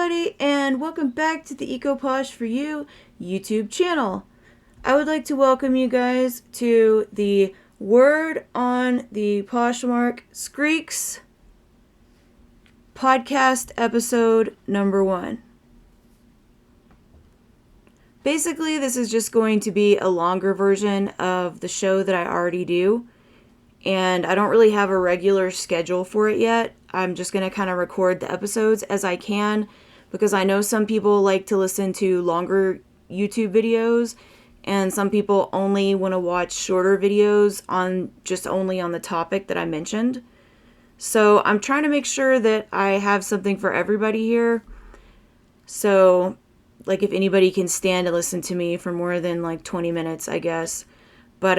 everybody, and welcome back to the Eco Posh for You YouTube channel. I would like to welcome you guys to the Word on the Poshmark Skreeks podcast episode number 1. Basically, this is just going to be a longer version of the show that I already do, and I don't really have a regular schedule for it yet. I'm just going to kind of record the episodes as I can, because I know some people like to listen to longer YouTube videos, and some people only want to watch shorter videos on just only on the topic that I mentioned. So I'm trying to make sure that I have something for everybody here. So, like, if anybody can stand to listen to me for more than like 20 minutes, I guess. But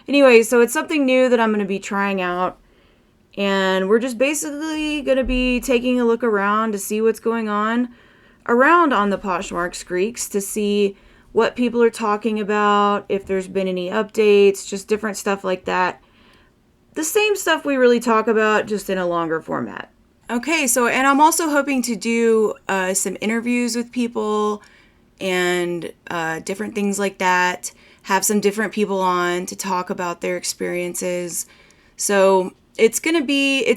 anyway, so it's something new that I'm going to be trying out. And we're just basically going to be taking a look around to see what's going on around on the Poshmark Skreeks, to see what people are talking about, if there's been any updates, just different stuff like that. The same stuff we really talk about, just in a longer format. Okay, and I'm also hoping to do some interviews with people and different things like that. Have some different people on to talk about their experiences. So it's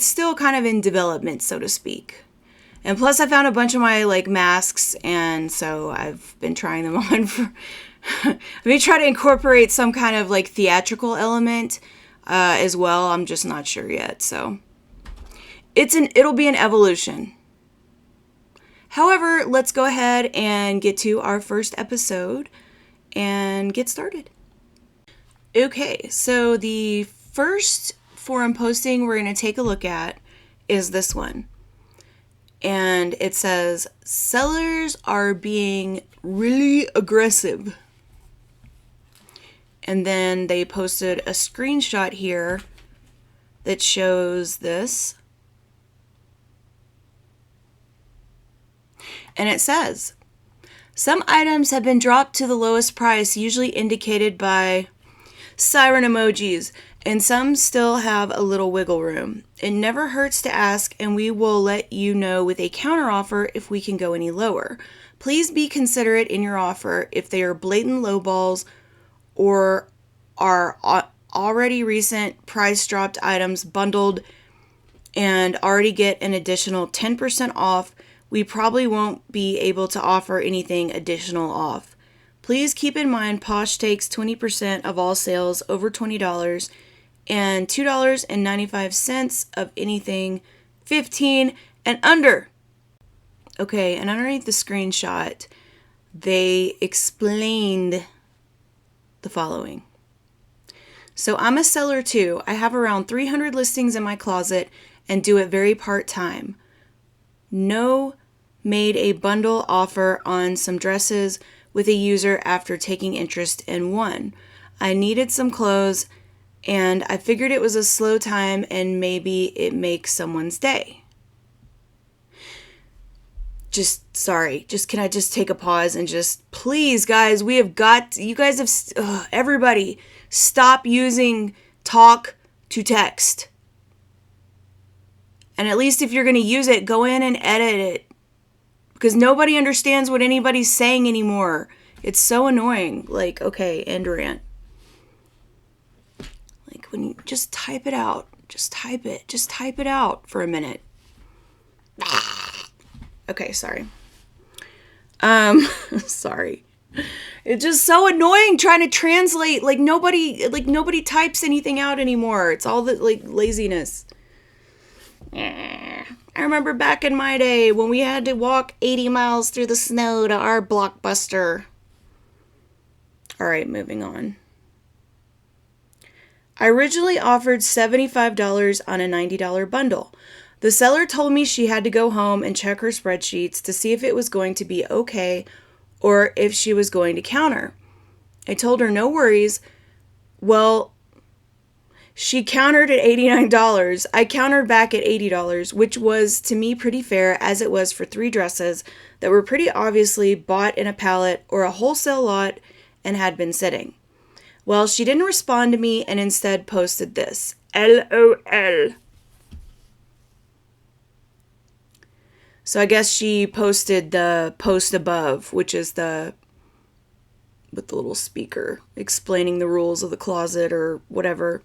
still kind of in development, so to speak. And plus I found a bunch of my masks, and so I've been trying them on for let me try to incorporate some kind of theatrical element as well. I'm just not sure yet. So it'll be an evolution. However, let's go ahead and get to our first episode and get started. Okay, so the first forum posting we're going to take a look at is this one. And it says, sellers are being really aggressive. And then they posted a screenshot here that shows this. And it says, some items have been dropped to the lowest price, usually indicated by siren emojis, and some still have a little wiggle room. It never hurts to ask, and we will let you know with a counteroffer if we can go any lower. Please be considerate in your offer if they are blatant lowballs or are already recent price dropped items bundled and already get an additional 10% off. We probably won't be able to offer anything additional off. Please keep in mind Posh takes 20% of all sales over $20 and $2.95 of anything $15 and under. Okay, and underneath the screenshot, they explained the following. So I'm a seller too. I have around 300 listings in my closet and do it very part-time. Made a bundle offer on some dresses with a user after taking interest in one. I needed some clothes, and I figured it was a slow time and maybe it makes someone's day. Can I just take a pause and just, please guys, everybody, stop using talk to text. And at least if you're going to use it, go in and edit it. Because nobody understands what anybody's saying anymore. It's so annoying. Okay, end rant. When you just type it out. Just type it out for a minute. Okay, sorry. Sorry. It's just so annoying trying to translate. Nobody types anything out anymore. It's all the laziness. I remember back in my day when we had to walk 80 miles through the snow to our Blockbuster. All right, moving on. I originally offered $75 on a $90 bundle. The seller told me she had to go home and check her spreadsheets to see if it was going to be okay or if she was going to counter. I told her no worries. Well, she countered at $89. I countered back at $80, which was to me pretty fair, as it was for 3 dresses that were pretty obviously bought in a pallet or a wholesale lot and had been sitting. Well, she didn't respond to me and instead posted this. LOL. So I guess she posted the post above, which is with the little speaker explaining the rules of the closet or whatever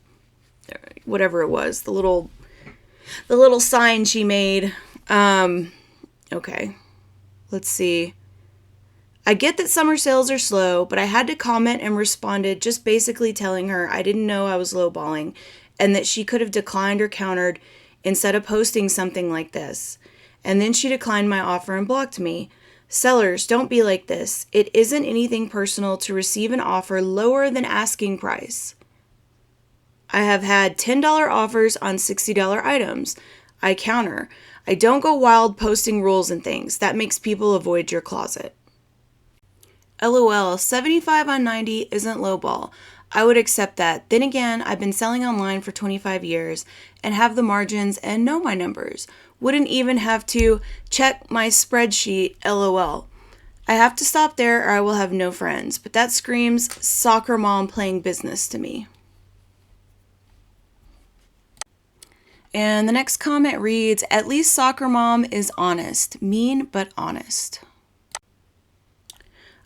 it was. The little sign she made. Okay. Let's see. I get that summer sales are slow, but I had to comment and responded just basically telling her I didn't know I was lowballing and that she could have declined or countered instead of posting something like this. And then she declined my offer and blocked me. Sellers, don't be like this. It isn't anything personal to receive an offer lower than asking price. I have had $10 offers on $60 items. I counter. I don't go wild posting rules and things. That makes people avoid your closet. LOL, 75 on 90 isn't lowball. I would accept that. Then again, I've been selling online for 25 years and have the margins and know my numbers. Wouldn't even have to check my spreadsheet, LOL. I have to stop there or I will have no friends, but that screams soccer mom playing business to me. And the next comment reads, at least soccer mom is honest. Mean, but honest.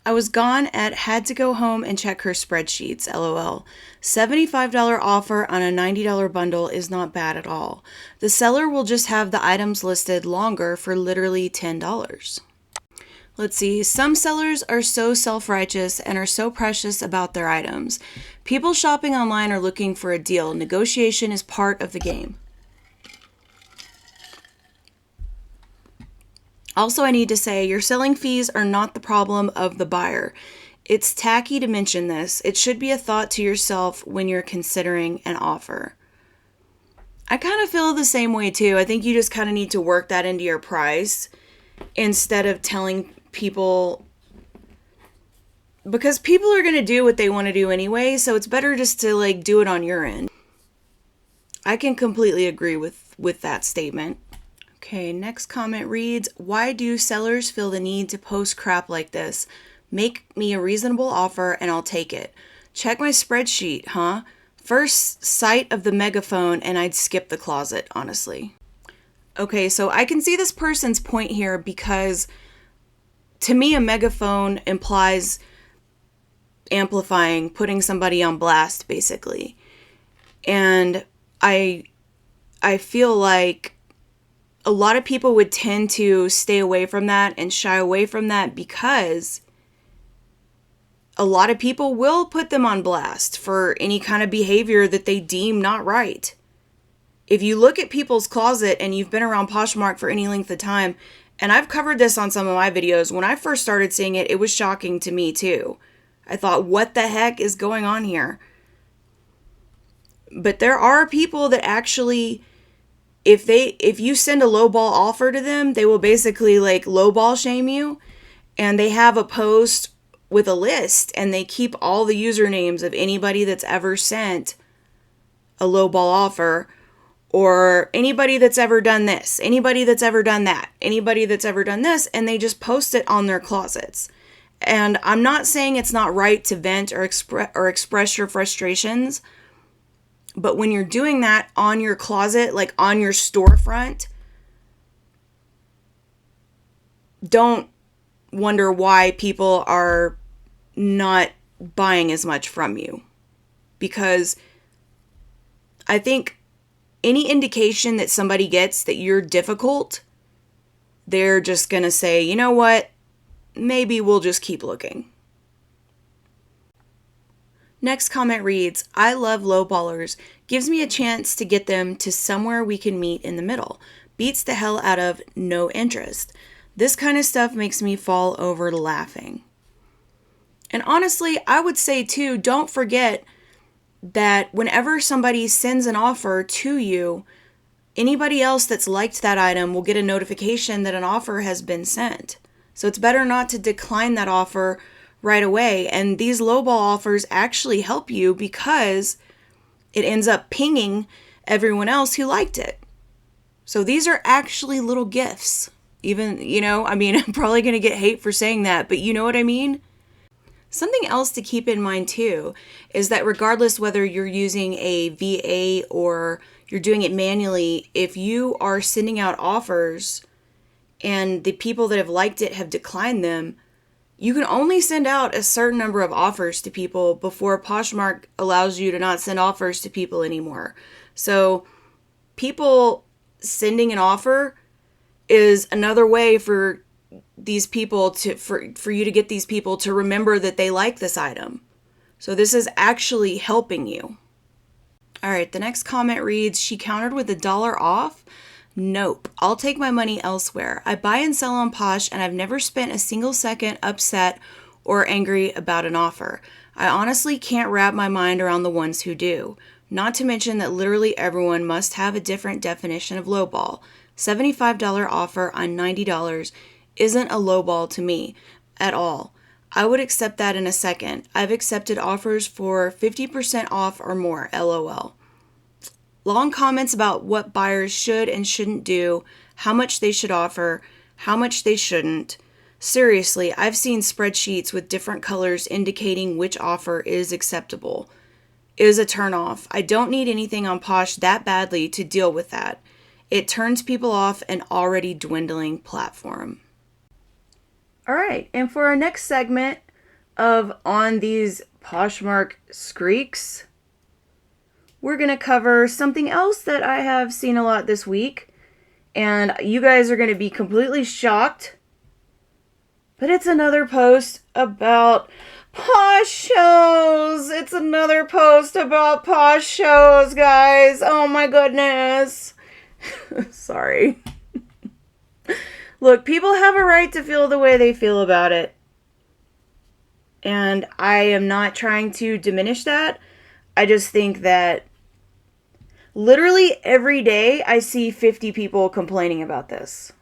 I was gone had to go home and check her spreadsheets, LOL. $75 offer on a $90 bundle is not bad at all. The seller will just have the items listed longer for literally $10. Let's see. Some sellers are so self-righteous and are so precious about their items. People shopping online are looking for a deal. Negotiation is part of the game. Also, I need to say, your selling fees are not the problem of the buyer. It's tacky to mention this. It should be a thought to yourself when you're considering an offer. I kind of feel the same way too. I think you just kind of need to work that into your price instead of telling people, because people are going to do what they want to do anyway, so it's better just to do it on your end. I can completely agree with that statement. Okay, next comment reads, why do sellers feel the need to post crap like this? Make me a reasonable offer and I'll take it. Check my spreadsheet, huh? First sight of the megaphone and I'd skip the closet, honestly. Okay, so I can see this person's point here because to me a megaphone implies amplifying, putting somebody on blast, basically. And I feel like a lot of people would tend to stay away from that and shy away from that because a lot of people will put them on blast for any kind of behavior that they deem not right. If you look at people's closet and you've been around Poshmark for any length of time, and I've covered this on some of my videos, when I first started seeing it, it was shocking to me too. I thought, what the heck is going on here? But there are people that actually, if you send a lowball offer to them, they will basically lowball shame you, and they have a post with a list and they keep all the usernames of anybody that's ever sent a lowball offer, or anybody that's ever done this, anybody that's ever done that, anybody that's ever done this, and they just post it on their closets. And I'm not saying it's not right to vent or express your frustrations, but when you're doing that on your closet, on your storefront, don't wonder why people are not buying as much from you. Because I think any indication that somebody gets that you're difficult, they're just going to say, you know what, maybe we'll just keep looking. Next comment reads, I love lowballers. Gives me a chance to get them to somewhere we can meet in the middle. Beats the hell out of no interest. This kind of stuff makes me fall over laughing. And honestly, I would say too, don't forget that whenever somebody sends an offer to you, anybody else that's liked that item will get a notification that an offer has been sent. So it's better not to decline that offer right away. And these lowball offers actually help you because it ends up pinging everyone else who liked it. So these are actually little gifts. Even, I'm probably going to get hate for saying that, but you know what I mean? Something else to keep in mind too is that regardless whether you're using a VA or you're doing it manually, if you are sending out offers and the people that have liked it have declined them, you can only send out a certain number of offers to people before Poshmark allows you to not send offers to people anymore. So people sending an offer is another way for these people to, for you to get these people to remember that they like this item. So this is actually helping you. All right, the next comment reads, she countered with $1 off. Nope, I'll take my money elsewhere. I buy and sell on Posh, and I've never spent a single second upset or angry about an offer. I honestly can't wrap my mind around the ones who do. Not to mention that literally everyone must have a different definition of lowball. $75 offer on $90 isn't a lowball to me at all. I would accept that in a second. I've accepted offers for 50% off or more, LOL. Long comments about what buyers should and shouldn't do, how much they should offer, how much they shouldn't. Seriously, I've seen spreadsheets with different colors indicating which offer is acceptable. Is a turnoff. I don't need anything on Posh that badly to deal with that. It turns people off an already dwindling platform. All right, and for our next segment of On These Poshmark Skreeks, we're going to cover something else that I have seen a lot this week, and you guys are going to be completely shocked, but it's another post about Posh shows. It's another post about Posh shows, guys. Oh my goodness. Sorry. Look, people have a right to feel the way they feel about it, and I am not trying to diminish that. I just think that literally every day I see 50 people complaining about this.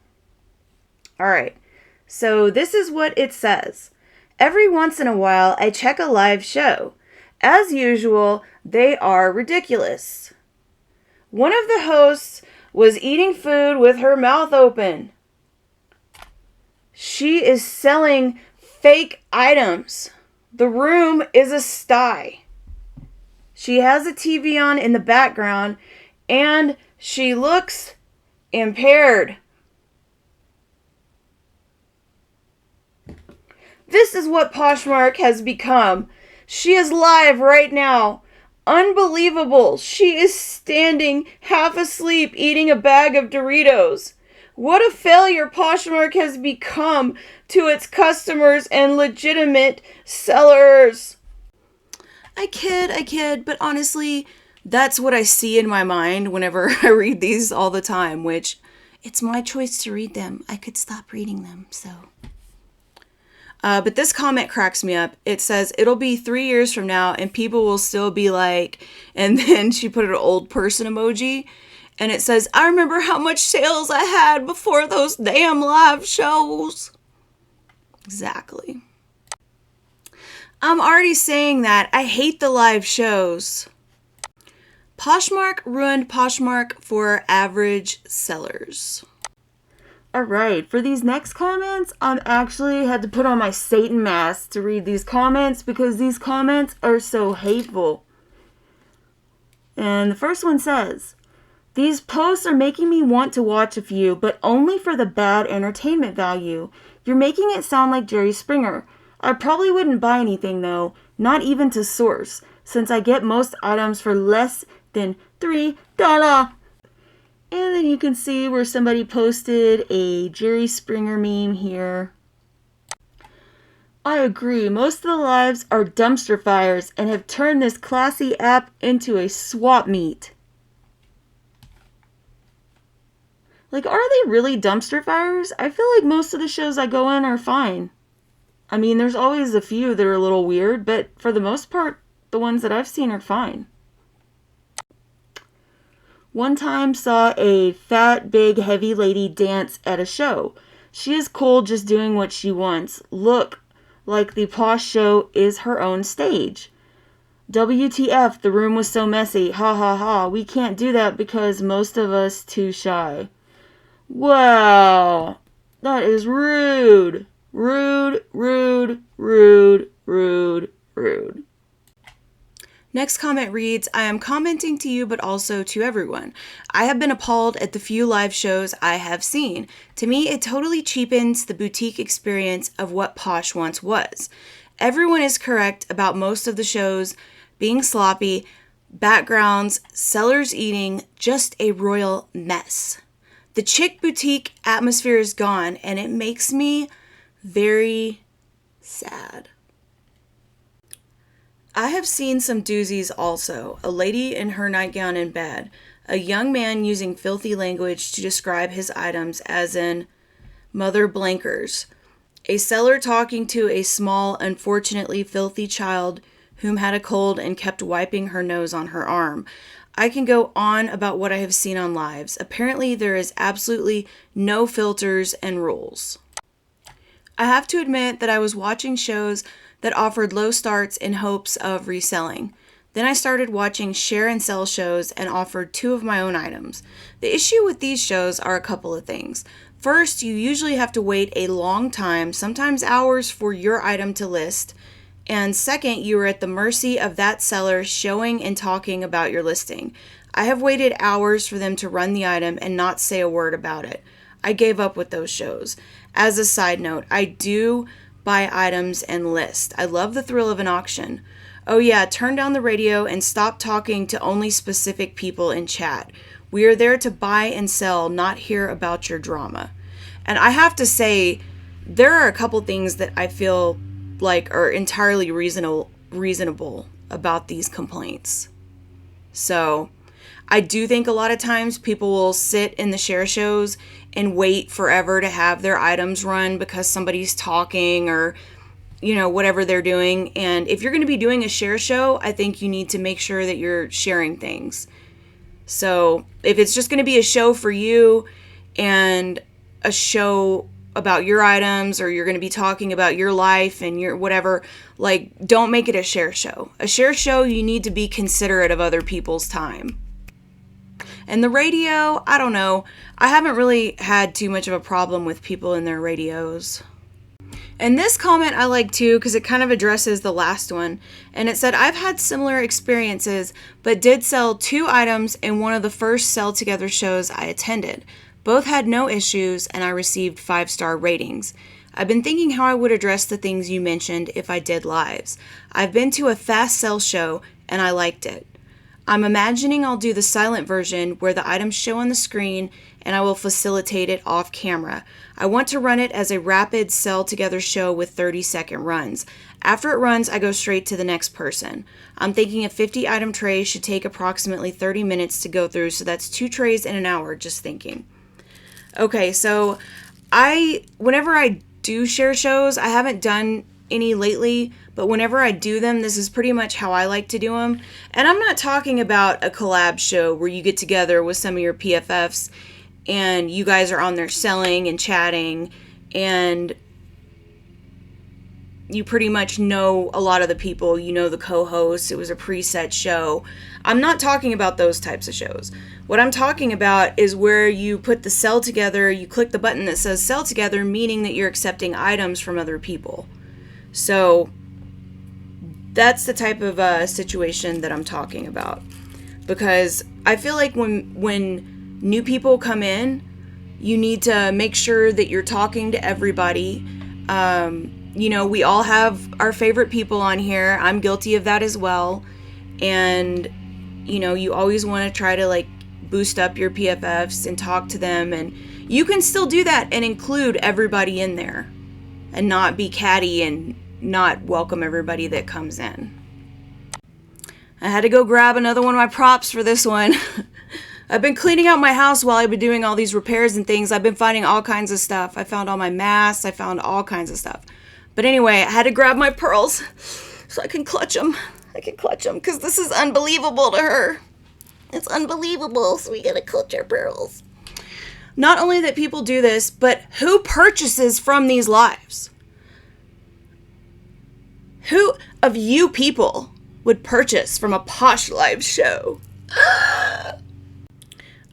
All right. So this is what it says. Every once in a while, I check a live show. As usual, they are ridiculous. One of the hosts was eating food with her mouth open. She is selling fake items. The room is a sty. She has a TV on in the background, and she looks impaired. This is what Poshmark has become. She is live right now. Unbelievable. She is standing half asleep eating a bag of Doritos. What a failure Poshmark has become to its customers and legitimate sellers. I kid, but honestly, that's what I see in my mind whenever I read these all the time, which it's my choice to read them. I could stop reading them, so. But this comment cracks me up. It says, it'll be 3 years from now and people will still be like, and then she put an old person emoji, and it says, I remember how much sales I had before those damn live shows. Exactly. I'm already saying that. I hate the live shows. Poshmark ruined Poshmark for average sellers. Alright, for these next comments, I actually had to put on my Satan mask to read these comments because these comments are so hateful. And the first one says, these posts are making me want to watch a few, but only for the bad entertainment value. You're making it sound like Jerry Springer. I probably wouldn't buy anything though, not even to source, since I get most items for less than $3. And then you can see where somebody posted a Jerry Springer meme here. I agree, most of the lives are dumpster fires and have turned this classy app into a swap meet. Like, are they really dumpster fires? I feel like most of the shows I go in are fine. I mean, there's always a few that are a little weird, but for the most part, the ones that I've seen are fine. One time saw a fat, big, heavy lady dance at a show. She is cool just doing what she wants. Look like the Posh show is her own stage. WTF, the room was so messy. Ha ha ha. We can't do that because most of us too shy. Wow. That is rude. Rude, rude, rude, rude, rude. Next comment reads, I am commenting to you, but also to everyone. I have been appalled at the few live shows I have seen. To me, it totally cheapens the boutique experience of what Posh once was. Everyone is correct about most of the shows being sloppy, backgrounds, sellers eating, just a royal mess. The chick boutique atmosphere is gone, and it makes me very sad. I have seen some doozies also. A lady in her nightgown in bed. A young man using filthy language to describe his items as in mother blankers. A seller talking to a small, unfortunately filthy child whom had a cold and kept wiping her nose on her arm. I can go on about what I have seen on lives. Apparently there is absolutely no filters and rules. I have to admit that I was watching shows that offered low starts in hopes of reselling. Then I started watching share and sell shows and offered 2 of my own items. The issue with these shows are a couple of things. First, you usually have to wait a long time, sometimes hours, for your item to list. And second, you are at the mercy of that seller showing and talking about your listing. I have waited hours for them to run the item and not say a word about it. I gave up with those shows. As a side note, I do buy items and list. I love the thrill of an auction. Oh yeah, turn down the radio and stop talking to only specific people in chat. We are there to buy and sell, not hear about your drama. And I have to say, there are a couple things that I feel like are entirely reasonable about these complaints. So I do think a lot of times people will sit in the share shows and wait forever to have their items run because somebody's talking or, whatever they're doing. And if you're going to be doing a share show, I think you need to make sure that you're sharing things. So if it's just going to be a show for you and a show about your items, or you're going to be talking about your life and your whatever, don't make it a share show. A share show, you need to be considerate of other people's time. And the radio, I don't know. I haven't really had too much of a problem with people in their radios. And this comment I like too, because it kind of addresses the last one. And it said, I've had similar experiences, but did sell 2 items in one of the first Sell Together shows I attended. Both had no issues, and I received 5-star ratings. I've been thinking how I would address the things you mentioned if I did lives. I've been to a fast sell show, and I liked it. I'm imagining I'll do the silent version where the items show on the screen and I will facilitate it off camera. I want to run it as a rapid sell together show with 30-second runs. After it runs, I go straight to the next person. I'm thinking a 50 item tray should take approximately 30 minutes to go through, so that's 2 trays in an hour, just thinking. Okay, so whenever I do share shows, I haven't done any lately, but whenever I do them, this is pretty much how I like to do them. And I'm not talking about a collab show where you get together with some of your PFFs and you guys are on there selling and chatting and you pretty much know a lot of the people, the co-hosts, it was a preset show. I'm not talking about those types of shows. What I'm talking about is where you put the sell together, you click the button that says sell together, meaning that you're accepting items from other people. So that's the type of situation that I'm talking about. Because I feel like when new people come in, you need to make sure that you're talking to everybody. We all have our favorite people on here. I'm guilty of that as well. And, you always want to try to boost up your PFFs and talk to them. And you can still do that and include everybody in there and not be catty and not welcome everybody that comes in. I had to go grab another one of my props for this one. I've been cleaning out my house while I've been doing all these repairs and things. I've been finding all kinds of stuff. I found all my masks. I found all kinds of stuff. But anyway, I had to grab my pearls so I can clutch them. Because this is unbelievable to her. It's unbelievable, so we gotta clutch our pearls. Not only that people do this, but who purchases from these lives? Who of you people would purchase from a Posh live show?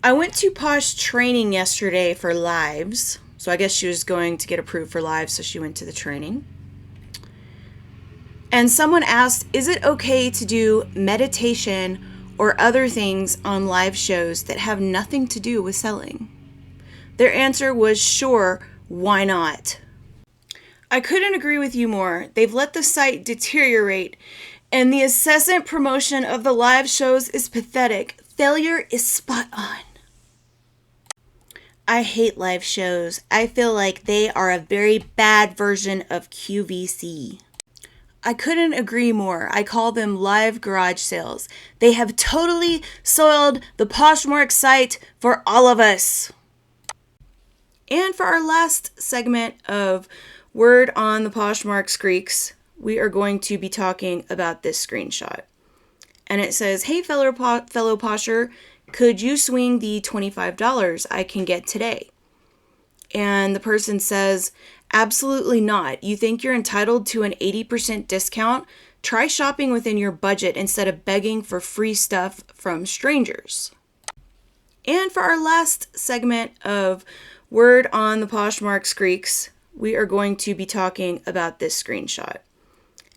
I went to Posh training yesterday for lives. So I guess she was going to get approved for lives, so she went to the training. And someone asked, is it okay to do meditation or other things on live shows that have nothing to do with selling? Their answer was sure, why not? I couldn't agree with you more. They've let the site deteriorate, and the incessant promotion of the live shows is pathetic. Failure is spot on. I hate live shows. I feel like they are a very bad version of QVC. I couldn't agree more. I call them live garage sales. They have totally soiled the Poshmark site for all of us. And for our last segment of Word on the Poshmark Skreeks, we are going to be talking about this screenshot. And it says, hey, fellow Posher, could you swing the $25 I can get today? And the person says, absolutely not. You think you're entitled to an 80% discount? Try shopping within your budget instead of begging for free stuff from strangers. And for our last segment of Word on the Poshmark Skreeks, we are going to be talking about this screenshot.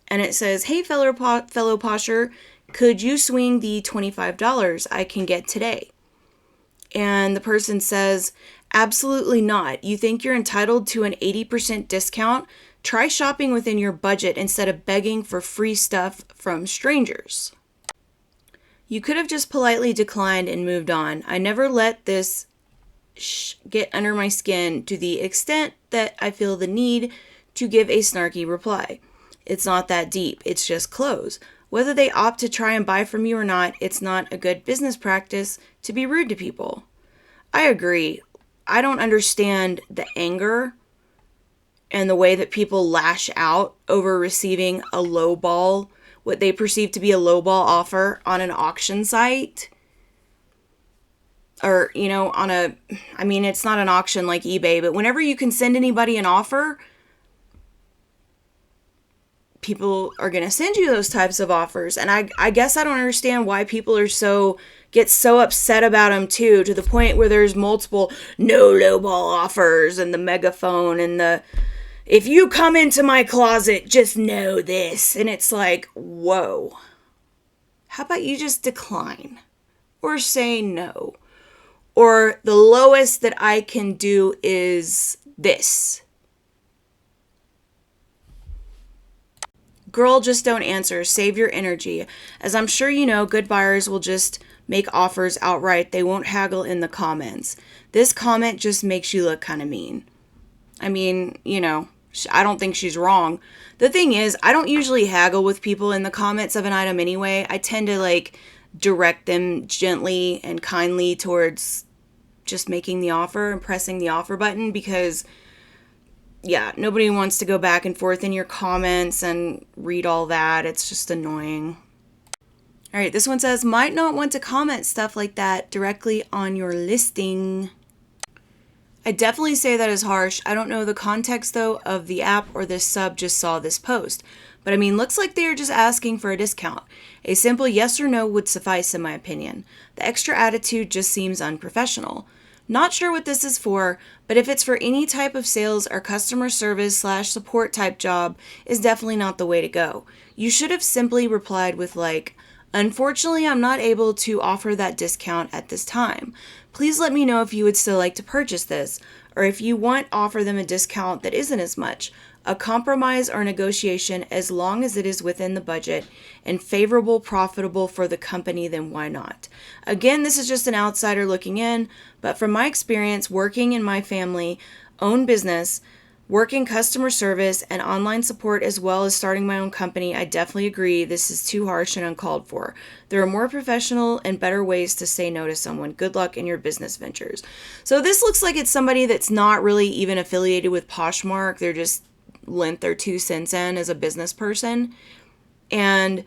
And it says, hey, fellow Posher, could you swing the $25 I can get today? And the person says, absolutely not. You think you're entitled to an 80% discount? Try shopping within your budget instead of begging for free stuff from strangers. You could have just politely declined and moved on. I never let this get under my skin to the extent that I feel the need to give a snarky reply. It's not that deep. It's just clothes. Whether they opt to try and buy from you or not, it's not a good business practice to be rude to people. I agree. I don't understand the anger and the way that people lash out over receiving a lowball, what they perceive to be a lowball offer on an auction site. Or, it's not an auction like eBay, but whenever you can send anybody an offer, people are going to send you those types of offers. And I guess I don't understand why people get so upset about them too, to the point where there's multiple no lowball offers and the megaphone and if you come into my closet, just know this. And it's like, whoa. How about you just decline or say no? Or the lowest that I can do is this. Girl, just don't answer. Save your energy. As I'm sure you know, good buyers will just make offers outright. They won't haggle in the comments. This comment just makes you look kind of mean. I mean, I don't think she's wrong. The thing is, I don't usually haggle with people in the comments of an item anyway. I tend to direct them gently and kindly towards just making the offer and pressing the offer button because, yeah, nobody wants to go back and forth in your comments and read all that. It's just annoying. All right, this one says, might not want to comment stuff like that directly on your listing. I definitely say that is harsh. I don't know the context, though, of the app or this sub just saw this post. But looks like they are just asking for a discount. A simple yes or no would suffice, in my opinion. The extra attitude just seems unprofessional. Not sure what this is for, but if it's for any type of sales or customer service / support type job, is definitely not the way to go. You should have simply replied with unfortunately, I'm not able to offer that discount at this time. Please let me know if you would still like to purchase this, or if you want, offer them a discount that isn't as much. A compromise or negotiation, as long as it is within the budget and favorable, profitable for the company, then why not? Again, this is just an outsider looking in, but from my experience working in my family-owned business, working customer service and online support, as well as starting my own company, I definitely agree this is too harsh and uncalled for. There are more professional and better ways to say no to someone. Good luck in your business ventures. So this looks like it's somebody that's not really even affiliated with Poshmark. They're just lent their 2 cents in as a business person. And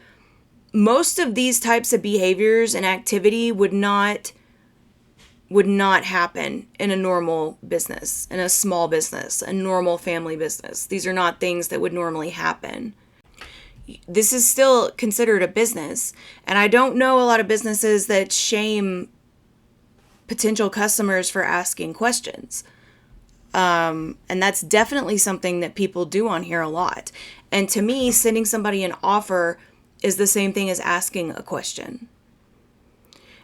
most of these types of behaviors and activity would not happen in a normal business, in a small business, a normal family business. These are not things that would normally happen. This is still considered a business. And I don't know a lot of businesses that shame potential customers for asking questions. And that's definitely something that people do on here a lot. And to me, sending somebody an offer is the same thing as asking a question.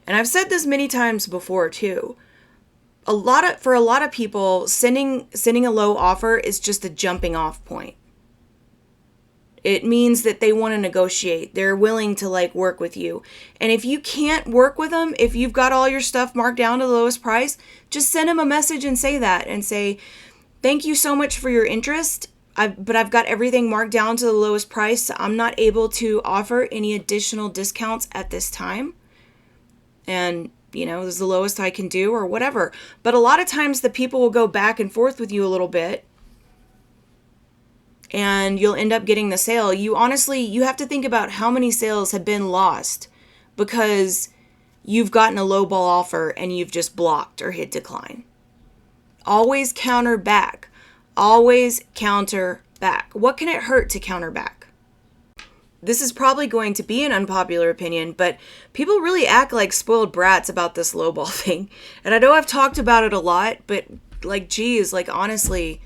And I've said this many times before too. For a lot of people, sending a low offer is just a jumping off point. It means that they want to negotiate. They're willing to work with you. And if you can't work with them, if you've got all your stuff marked down to the lowest price, just send them a message and say that, and say, thank you so much for your interest. But I've got everything marked down to the lowest price. So I'm not able to offer any additional discounts at this time. And, this is the lowest I can do, or whatever. But a lot of times the people will go back and forth with you a little bit, and you'll end up getting the sale. You have to think about how many sales have been lost because you've gotten a lowball offer and you've just blocked or hit decline. Always counter back. Always counter back. What can it hurt to counter back? This is probably going to be an unpopular opinion, but people really act like spoiled brats about this lowball thing. And I know I've talked about it a lot, but honestly,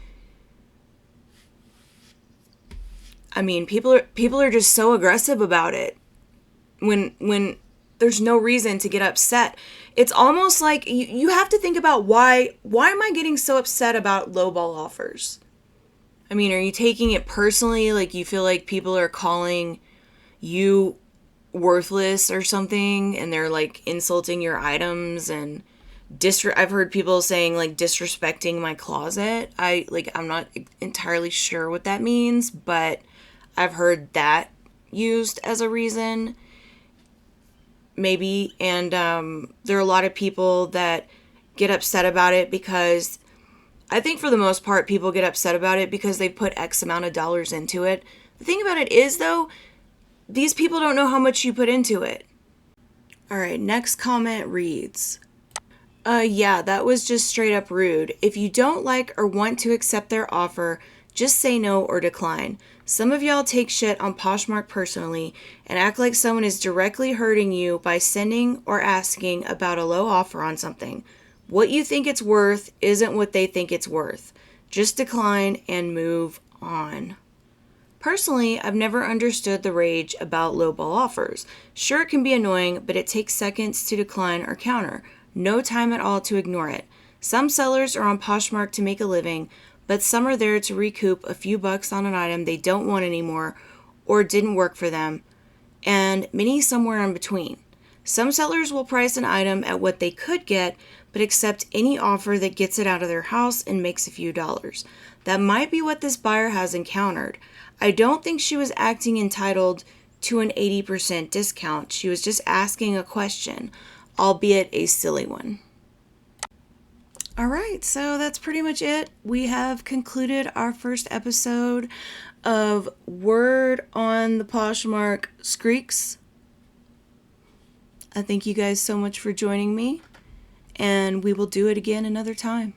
I mean, people are just so aggressive about it when there's no reason to get upset. It's almost like you have to think about why am I getting so upset about lowball offers? I mean, are you taking it personally? Like you feel like people are calling you worthless or something, and they're insulting your items, and I've heard people saying disrespecting my closet. I'm not entirely sure what that means, but I've heard that used as a reason, maybe. And there are a lot of people that get upset about it because I think for the most part, people get upset about it because they put X amount of dollars into it. The thing about it is, though, these people don't know how much you put into it. All right, next comment reads, yeah, that was just straight up rude. If you don't like or want to accept their offer, just say no or decline. Some of y'all take shit on Poshmark personally and act like someone is directly hurting you by sending or asking about a low offer on something. What you think it's worth isn't what they think it's worth. Just decline and move on. Personally, I've never understood the rage about lowball offers. Sure, it can be annoying, but it takes seconds to decline or counter. No time at all to ignore it. Some sellers are on Poshmark to make a living, but some are there to recoup a few bucks on an item they don't want anymore or didn't work for them, and many somewhere in between. Some sellers will price an item at what they could get, but accept any offer that gets it out of their house and makes a few dollars. That might be what this buyer has encountered. I don't think she was acting entitled to an 80% discount. She was just asking a question, albeit a silly one. All right, so that's pretty much it. We have concluded our first episode of Word on the Poshmark Skreeks. I thank you guys so much for joining me, and we will do it again another time.